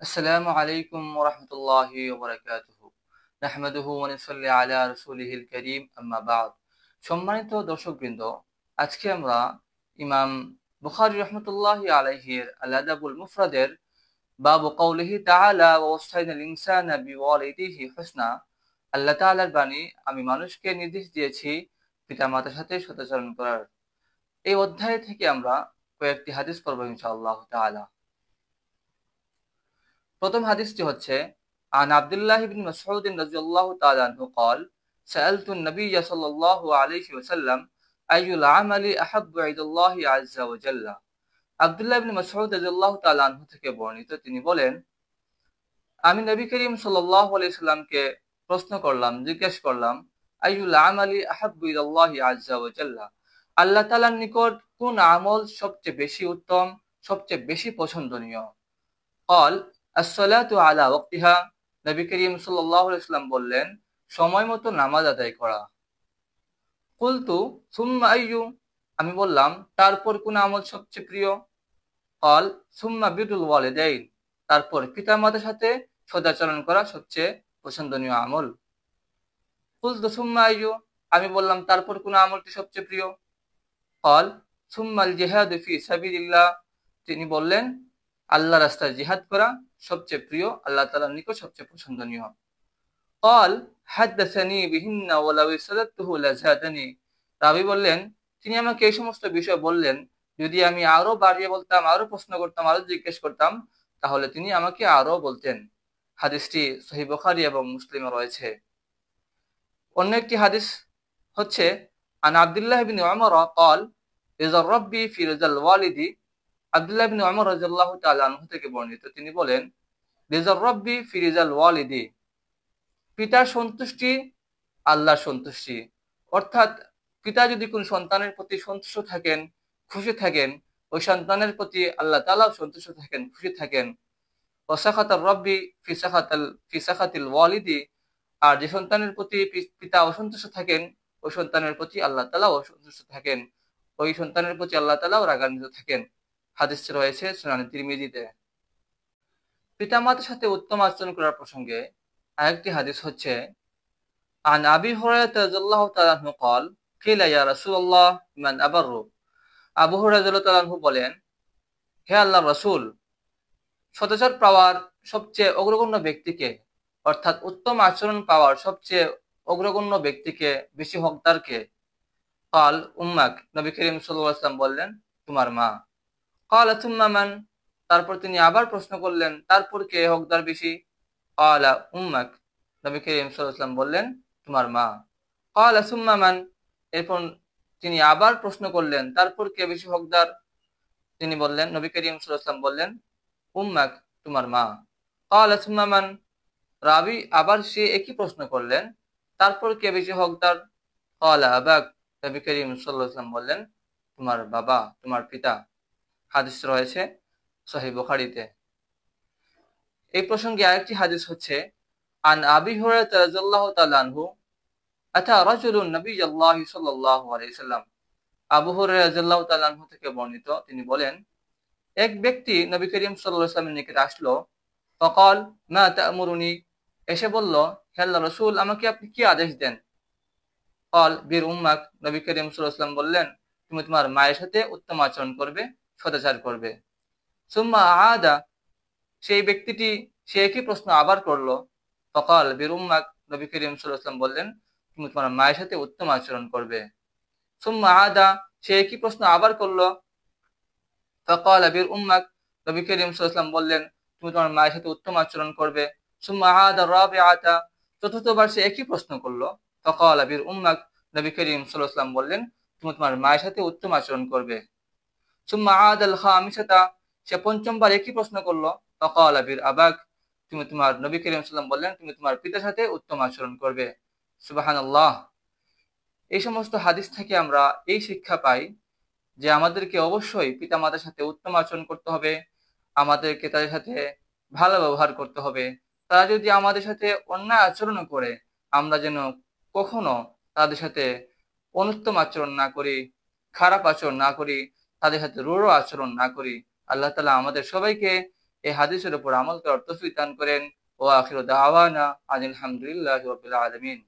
আসসালামু আলাইকুম ওয়া রাহমাতুল্লাহি ওয়া বারাকাতুহু। নাহমাদুহু ওয়া নুসাল্লি আলা রাসূলিহিল কারীম, আম্মা বা'দ। সম্মানিত দর্শকবৃন্দ, আজকে আমরা ইমাম বুখারী রাহমাতুল্লাহি আলাইহির আল আদাবুল মুফরাদের বাবু কাউলিহি তাআলা ওয়া ওয়াসাইনাল ইনসানা বিওয়ালিদিহি হুসনা, আল্লাহ তাআলার বাণী, আমি মানুষকে নির্দেশ দিয়েছি পিতামাতার সাথে সদাচরণ করার, এই অধ্যায় থেকে আমরা কয়েকটি হাদিস পড়ব ইনশাআল্লাহ তাআলা। প্রথম হাদিসটি হচ্ছে আন আব্দুল্লাহ ইবনে মাসউদ রাদিয়াল্লাহু তাআলা আনহু قال سألت النبي صلى الله عليه وسلم أي العمل أحب إلى الله عز وجل। আব্দুল্লাহ ইবনে মাসউদ রাদিয়াল্লাহু তাআলা আনহু থেকে বর্ণিত, তিনি বলেন, আমি নবী করিম সাল্লাল্লাহু আলাইহি সাল্লামকে প্রশ্ন করলাম, জিজ্ঞেস করলাম, আইয়ুল আমালি আহাব্বু ইলাল্লাহি আযজা ওয়া জাল্লা, আল্লাহ তাআলার নিকট কোন আমল সবচেয়ে বেশি উত্তম, সবচেয়ে বেশি পছন্দনীয়? قال আসসালাতু আলা ওয়াক্তিহা, নবী করিম সাল্লাল্লাহু আলাইহি ওয়াসাল্লাম বললেন, সময় মতো নামাজ আদায় করা। কুলতু সুম্মা আইয়ু, আমি বললাম, তারপর কোন আমল সবচেয়ে প্রিয়? قال সুম্মা বিরুল ওয়ালিদাইন, তারপর পিতামাতার সাথে সদাচরণ করা সবচেয়ে পছন্দনীয় আমল। কুলতু সুম্মা আইয়ু, আমি বললাম, তারপর কোন আমলটি সবচেয়ে প্রিয়? قال সুম্মাল জিহাদু ফি সাবিলিল্লাহ, তিনি বললেন, আল্লাহ রাস্তায় জিহাদ করা সবচেয়ে প্রিয়, আল্লাহ তাআলার নিকট সবচেয়ে পছন্দনীয়। قال حدثني بهن ولو سردته لزادني, রাবী বললেন, তিনি আমাকে এই সমস্ত বিষয় বললেন, যদি আমি আরো বাড়িয়ে বলতাম, আরো প্রশ্ন করতাম, আরো জিজ্ঞেস করতাম, তাহলে তিনি আমাকে আরো বলতেন। হাদিসটি সহিহ বুখারী এবং মুসলিমে রয়েছে। অন্য একটি হাদিস হচ্ছে আন আব্দুল্লাহ ইবনে উমর قال ইযা রাব্বি ফি রিজাল ওয়ালিদি, আব্দুল্লাহ ইবনে উমর রাদিয়াল্লাহু তাআলা আনহু থেকে বর্ণিত, তিনি বলেন, রিজাল রাব্বি ফি রিজাল ওয়ালিদি, পিতার সন্তুষ্টি আল্লাহর সন্তুষ্টি। অর্থাৎ পিতা যদি কোন সন্তানের প্রতি সন্তুষ্ট থাকেন, খুশি থাকেন, ওই সন্তানের প্রতি আল্লাহ তাআলাও সন্তুষ্ট থাকেন, খুশি থাকেন। ওয়া সাখাতার রাব্বি ফি সাখাতিল ওয়ালিদি, আর যে সন্তানের প্রতি পিতা অসন্তুষ্ট থাকেন, ওই সন্তানের প্রতি আল্লাহ তাআলাও অসন্তুষ্ট থাকেন, ওই সন্তানের প্রতি আল্লাহ তাআলাও রাগান্বিত থাকেন। হাদিসটি রয়েছে সুনান তিরমিজিতে। পিতামাতার সাথে উত্তম আচরণ করার প্রসঙ্গে আরেকটি হাদিস হচ্ছে আন আবি হুরায়রা রাদিয়াল্লাহু তাআলা আনহু قال قيل يا رسول الله من أبر, আবু হুরায়রা রাদিয়াল্লাহু তাআলা আনহু বলেন, হে আল্লাহর রাসূল, সদাচর পাওয়ার সবচেয়ে অগ্রগণ্য ব্যক্তিকে, অর্থাৎ উত্তম আচরণ পাওয়ার সবচেয়ে অগ্রগণ্য ব্যক্তিকে, বেশি হকদারকে? قال উম্মাক, নবী করিম সাল্লাল্লাহু আলাইহি ওয়াসাল্লাম বললেন, তোমার মা। قال ثم من, তারপর তিনি আবার প্রশ্ন করলেন, তারপর কে হকদার বেশি? قال উম্মাক, নবী করিম সাল্লাল্লাহু আলাইহি ওয়াসাল্লাম বললেন, তোমার মা। قال ثم من, এরপর তিনি আবার প্রশ্ন করলেন, তারপর কে বেশি হকদার? তিনি বললেন, নবী করিম সাল্লাল্লাহু আলাইহি ওয়াসাল্লাম বললেন, উম্মাক, তোমার মা। قال ثم من, রাবী আবার সে একই প্রশ্ন করলেন, তারপর কে বেশি হকদার? قال আবাক, নবী করিম সাল্লাল্লাহু আলাইহি ওয়াসাল্লাম বললেন, তোমার বাবা, তোমার পিতা। হাদিস রয়েছে সহিহ বুখারীতে। এই প্রসঙ্গে আরেকটি হাদিস হচ্ছে আন আবি হুরায়রা রাদিয়াল্লাহু তাআলা আনহু আতা রাজুলুন নবিয়াল্লাহি সাল্লাল্লাহু আলাইহি ওয়াসাল্লাম, আবু হুরায়রা রাদিয়াল্লাহু তাআলা আনহু থেকে বর্ণিত, তিনি বলেন, এক ব্যক্তি নবী করিম সাল্লাল্লাহু আলাইহি ওয়াসাল্লামের নিকট আসলো। ফাকাল মা তা'মুরুনি, এসে বলল, হে আল্লাহর রাসূল, আমাকে আপনি কি আদেশ দেন? قال বীর উম্মাক, নবী করিম সাল্লাল্লাহু আলাইহি ওয়াসাল্লাম বললেন, তুমি তোমার মায়ের সাথে উত্তম আচরণ করবে, সদাচার করবে। সুম্মা আদা, সেই ব্যক্তিটি সে একই প্রশ্ন আবার করলো। ফকাল বীর উম্মাক, নবী করিম সাল্লাল্লাহু আলাইহি ওয়াসাল্লাম বললেন, তুমি তোমার মায়ের সাথে উত্তম আচরণ করবে। সুম্মা আদা, সে একই প্রশ্ন আবার করলো। ফকাল বীর উম্মাক, নবী করিম সাল্লাল্লাহু আলাইহি ওয়াসাল্লাম বললেন, তুমি তোমার মায়ের সাথে উত্তম আচরণ করবে। সুম্মা আদা রাবিআতা, চতুর্থবার সে একই প্রশ্ন করলো। ফকাল বীর উম্মাক, নবী করিম সাল্লাল্লাহু আলাইহি ওয়াসাল্লাম বললেন, তুমি তোমার মায়ের সাথে উত্তম আচরণ করবে। সুম্মা আদাল খামিসাতা, সে পঞ্চমবার একই প্রশ্ন করলো। ফাকাল বীর আবাক, তুমি তোমার, নবী করিম সাল্লাল্লাহু আলাইহি ওয়াসাল্লাম বললেন, তুমি তোমার পিতার সাথে উত্তম আচরণ করবে। সুবহানাল্লাহ। এই সমস্ত হাদিস থেকে আমরা এই শিক্ষা পাই যে আমাদেরকে অবশ্যই পিতামাতার সাথে উত্তম আচরণ করতে হবে, আমাদেরকে তাদের সাথে ভালো ব্যবহার করতে হবে। তারা যদি আমাদের সাথে অন্যায় আচরণ করে, আমরা যেন কখনো তাদের সাথে অনুত্তম আচরণ না করি, খারাপ আচরণ না করি, তাদের সাথে রূঢ় আচরণ না করি। আল্লাহ তাআলা আমাদের সবাইকে এই হাদিসের উপর আমল করার তৌফিক দান করেন। ওয়া আখিরু দাওয়ানা আনিল হামদুলিল্লাহি রাব্বিল আলামিন।